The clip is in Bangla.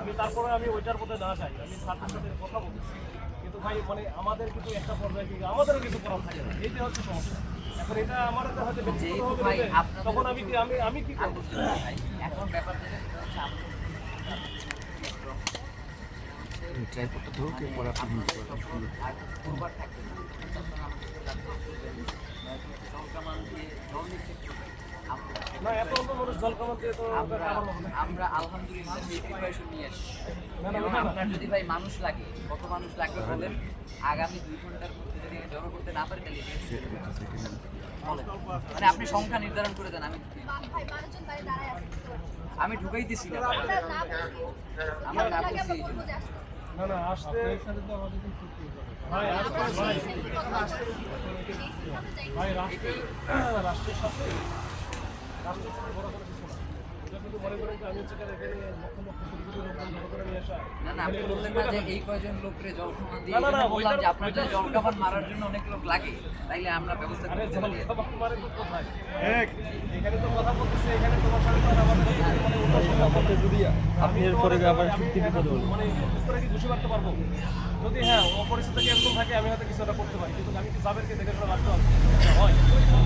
আমি তারপরে আমি ওইটার পথে না যাই, আমি স্যারদের সাথে কথা বলতেছি, কিন্তু ভাই মানে আমাদের কিন্তু একটা পর্যায়ে কি আমাদেরও কিছু করার থাকে না, এইটা হচ্ছে সমস্যা। এখন এটা আমার হয়তো ব্যক্তিগতভাবে ভাই নিলে তখন আমি কি আমি কি করবো? ভাই এখন ব্যাপার যেটা হচ্ছে আমাদের ট্রাইপডটা ধোকে পরে আপনি ইউজ করেন। ওভার থাকবে জলকামান দিয়ে জল নিক্ষেপ করবে। না এত অল্প মানুষ জল কামান দিয়ে তো আমরা আলহামদুলিল্লাহ সেই প্রিপারেশন নিয়ে আসি। না, না, এবং না, না। আপনার যদি ভাই মানুষ লাগে, কত মানুষ লাগবে বলেন, আগামী 2 ঘন্টার মধ্যে যদি আমি জড়ো করতে না পারি তাহলে এটা বলেন। মানে আপনি সংখ্যা নির্ধারণ করে দেন, ভাই মানুষজন বাইরে দাঁড়ায় আছে আমি ঢুকাইতেছি না। আমরা না বুঝি আমরা না আগে আমরা বুঝি বলবো যে আসতে না না আসতে ভাই আসতে আমরা ভাই সেই সিস্টেমে কথা বলছি সেই সিস্টেমে যাই ভাই রাষ্ট্রের সাথে রাষ্ট্রের সাথে বড় কোনো কিছু না। এটা কিন্তু মনে করেন যে আমি হচ্ছে এখানে লক্ষ লক্ষ কোটি কোটি লোক জড়ো করে নিয়ে আসা। না না, আপনি বললেন না যে এই কয়জন লোকরে জল খাবার দিয়ে, না, না, না, বললাম ওইটা- যে আপনার যদি জল খাবার মারার জন্য অনেক লোক লাগে তাইলে আমরা ব্যবস্থা আরে করতে জল পারি। খাবার মারে তো কোথায়? এখানে তো কথা বলতেছে, এখানে তোমার সাথে তো আর আমার মানে ওটা আমাদের যদি আপনি এরপরে আবার আমি সত্যি বিপদ হল। মানে বিস্তারে কি ঘুষি মারতে পারবো? যদি হ্যাঁ অপরিচিত কেউ এরকম থাকে আমি হয়তো কিছু একটা করতে পারি, কিন্তু আমি কি সাবেরকে দেখে শুনে রাখতে পারবো? হয়